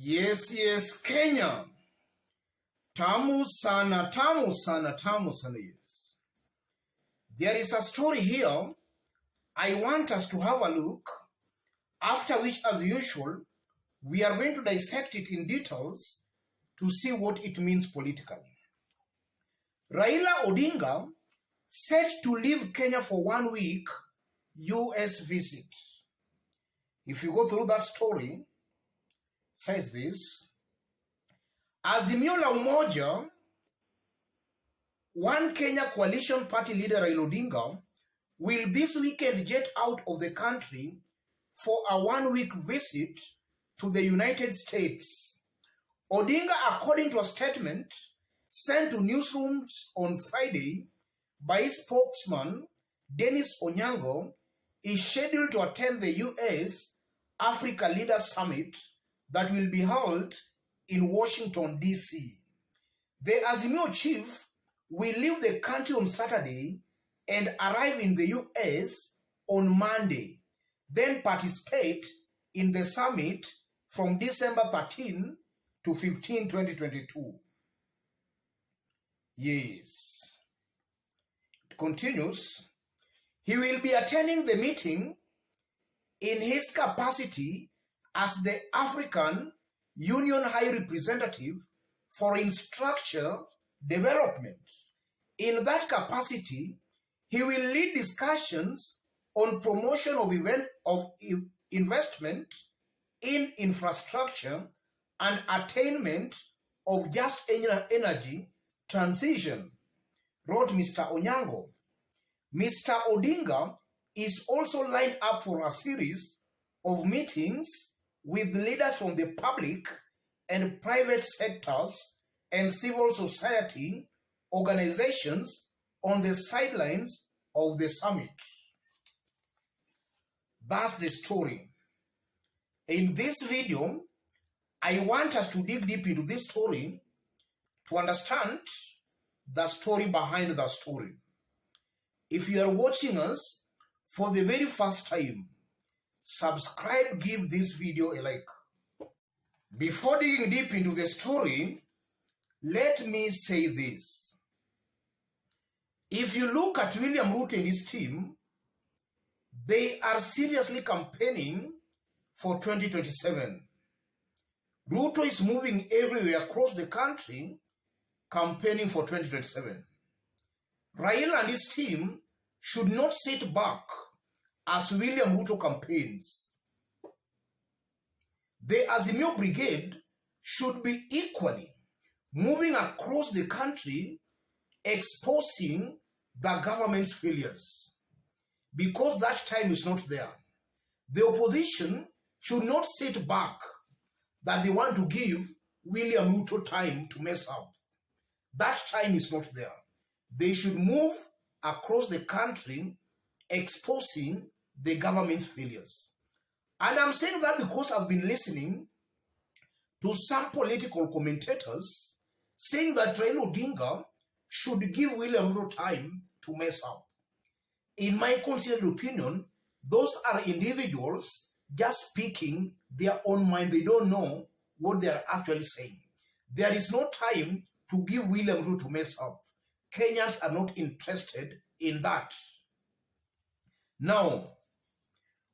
Yes, Kenya. Tamu sana, tamu sana, tamu sana, yes. There is a story here I want us to have a look, after which, as usual, we are going to dissect it in details to see what it means politically. Raila Odinga set to leave Kenya for 1 week US visit. If you go through that story, it says this: Azimio la Umoja, One Kenya coalition party leader Raila Odinga will this weekend jet out of the country for a 1 week visit to the United States. Odinga, according to a statement sent to newsrooms on Friday by his spokesman Dennis Onyango, is scheduled to attend the US Africa Leaders Summit that will be held in Washington, D.C. The Azimio chief will leave the country on Saturday and arrive in the US on Monday, then participate in the summit from December 13 to 15, 2022. Yes. It continues. He will be attending the meeting in his capacity as the African Union High Representative for Infrastructure Development. In that capacity, he will lead discussions on promotion of investment in infrastructure and attainment of just energy transition, wrote Mr. Onyango. Mr. Odinga is also lined up for a series of meetings with leaders from the public and private sectors and civil society organizations on the sidelines of the summit. That's the story. In this video, I want us to dig deep into this story to understand the story behind the story. If you are watching us for the very first time, subscribe, give this video a like. Before digging deep into the story, let me say this. If you look at William Ruto and his team, they are seriously campaigning for 2027. Ruto is moving everywhere across the country campaigning for 2027. Raila and his team should not sit back as William Ruto campaigns. The Azimio Brigade should be equally moving across the country exposing the government's failures, because that time is not there. The opposition should not sit back that they want to give William Ruto time to mess up. That time is not there. They should move across the country exposing the government failures. And I'm saying that because I've been listening to some political commentators saying that Raila Odinga should give William Ruto time to mess up. In my considered opinion, those are individuals just speaking their own mind. They don't know what they are actually saying. There is no time to give William Ruto to mess up. Kenyans are not interested in that. Now,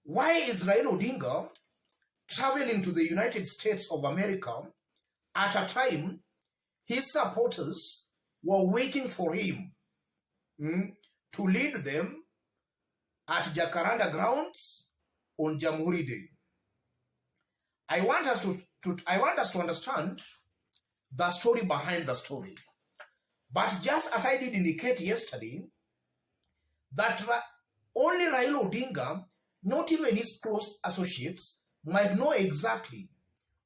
why is Raila Odinga traveling to the United States of America at a time his supporters were waiting for him to lead them at Jacaranda grounds on Jamhuri Day? I want us to understand the story behind the story. But just as I did indicate yesterday, that only Raila Odinga, not even his close associates, might know exactly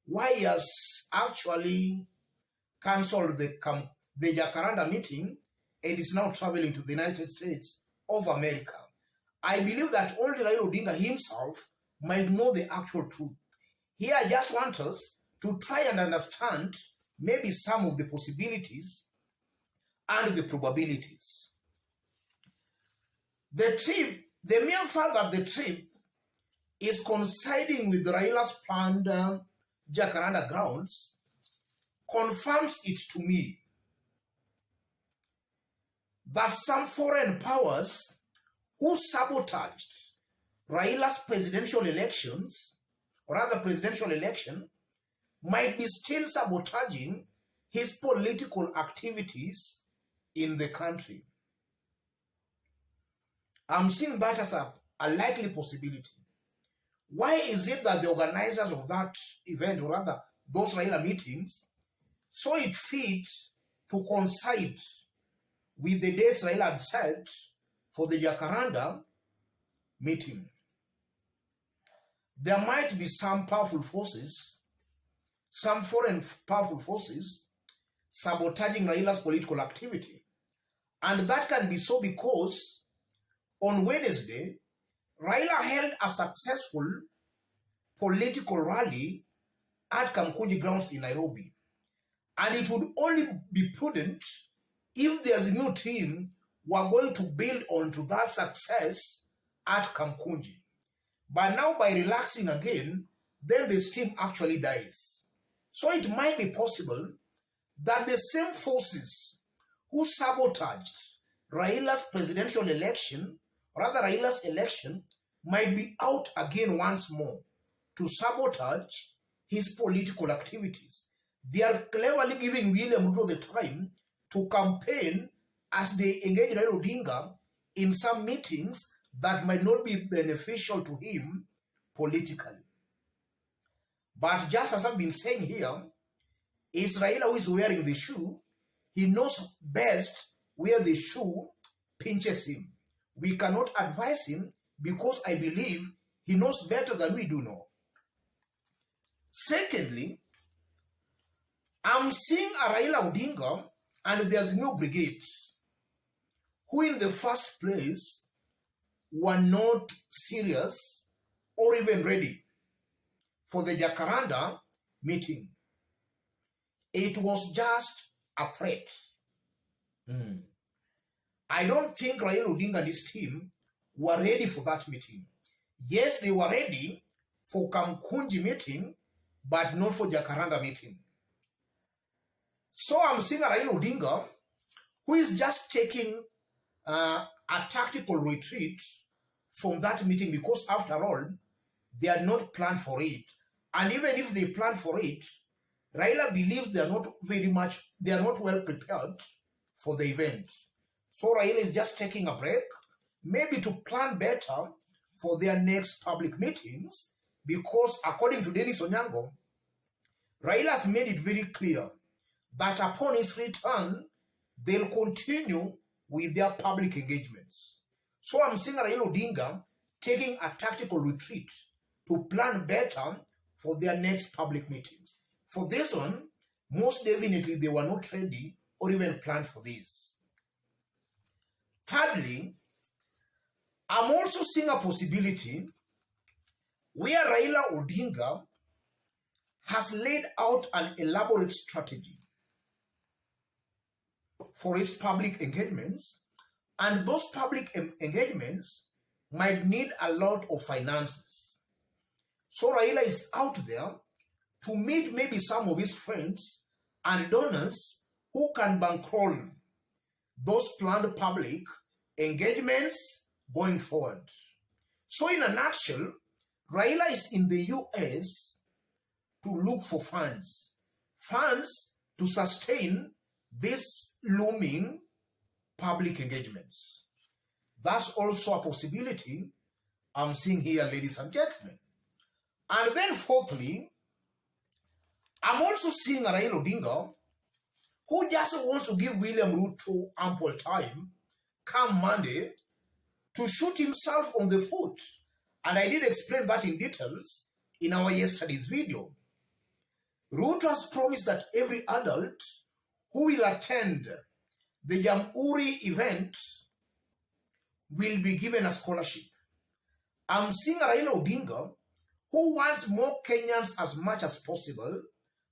why he has actually cancelled the Jacaranda meeting and is now traveling to the United States of America. I believe that only Raila Odinga himself might know the actual truth. Here I just want us to try and understand maybe some of the possibilities and the probabilities. The mere fact that the trip is coinciding with Raila's planned Jacaranda grounds confirms it to me that some foreign powers who sabotaged Raila's presidential elections, or rather presidential election, might be still sabotaging his political activities in the country. I'm seeing that as a likely possibility. Why is it that the organizers of that event, or rather those Raila meetings, saw it fit to coincide with the dates Raila had set for the Jacaranda meeting? There might be some powerful forces, some foreign powerful forces, sabotaging Raila's political activity. And that can be so because on Wednesday, Raila held a successful political rally at Kamkunji grounds in Nairobi. And it would only be prudent if there's a new team were going to build onto that success at Kamkunji. But now by relaxing again, then the steam actually dies. So it might be possible that the same forces who sabotaged Raila's presidential election, or rather Raila's election, might be out again once more to sabotage his political activities. They are cleverly giving William Ruto the time to campaign as they engage Raila Odinga in some meetings that might not be beneficial to him politically. But just as I've been saying here, it's Raila who is wearing the shoe. He knows best where the shoe pinches him. We cannot advise him because I believe he knows better than we do know. Secondly, I'm seeing a Raila Odinga and there's new brigade who in the first place were not serious or even ready for the Jacaranda meeting. It was just a threat. I don't think Raila Odinga and his team were ready for that meeting. Yes, they were ready for Kamkunji meeting, but not for Jacaranda meeting. So I'm seeing a Raila Odinga who is just taking a tactical retreat from that meeting because after all, they are not planned for it. And even if they plan for it, Raila believes they are not well prepared for the event. So Raila is just taking a break, maybe to plan better for their next public meetings, because according to Dennis Onyango, Raila has made it very clear that upon his return, they'll continue with their public engagements. So I'm seeing Raila Odinga taking a tactical retreat to plan better for their next public meetings. For this one, most definitely they were not ready or even planned for this. Thirdly, I'm also seeing a possibility where Raila Odinga has laid out an elaborate strategy for his public engagements, and those public engagements might need a lot of finances. So Raila is out there to meet maybe some of his friends and donors who can bankroll those planned public engagements going forward. So in a nutshell, Raila is in the US to look for funds to sustain this looming public engagements. That's also a possibility I'm seeing here, ladies and gentlemen. And then fourthly, I'm also seeing a Raila Odinga who just wants to give William Ruto ample time, come Monday, to shoot himself on the foot. And I did explain that in details in our yesterday's video. Ruto has promised that every adult who will attend the Jamhuri event will be given a scholarship. I'm seeing a Raila Odinga who wants more Kenyans as much as possible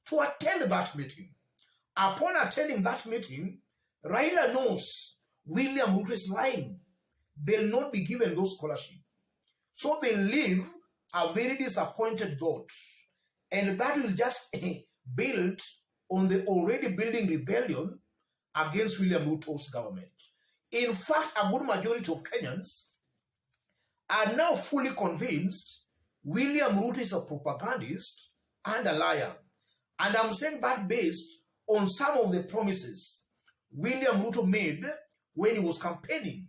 to attend that meeting. Upon attending that meeting, Raila knows William Ruto is lying. They'll not be given those scholarships. So they'll leave a very disappointed vote And that will just build on the already building rebellion against William Ruto's government. In fact, a good majority of Kenyans are now fully convinced William Ruto is a propagandist and a liar. And I'm saying that based on some of the promises William Ruto made when he was campaigning.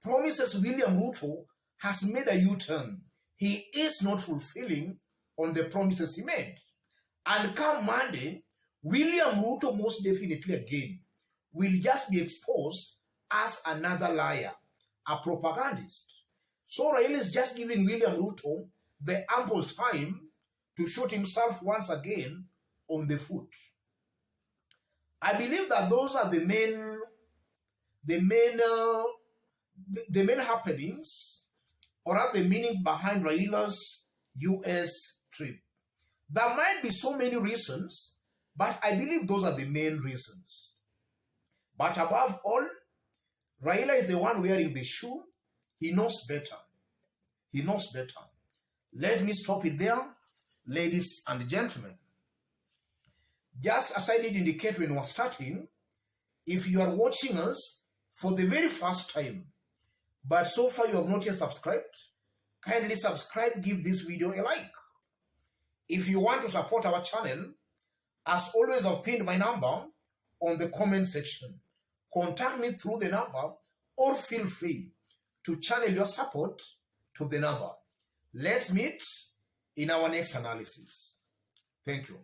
Promises William Ruto has made a U-turn. He is not fulfilling on the promises he made. And come Monday, William Ruto most definitely again will just be exposed as another liar, a propagandist. So Raila is just giving William Ruto the ample time to shoot himself once again on the foot. I believe that those are the main happenings or are the meanings behind Raila's US trip. There might be so many reasons, but I believe those are the main reasons. But above all, Raila is the one wearing the shoe. He knows better. He knows better. Let me stop it there, ladies and gentlemen. Just as I did indicate when we were starting, if you are watching us for the very first time, but so far you have not yet subscribed, kindly subscribe, give this video a like. If you want to support our channel, as always, I've pinned my number on the comment section. Contact me through the number or feel free to channel your support to the number. Let's meet in our next analysis. Thank you.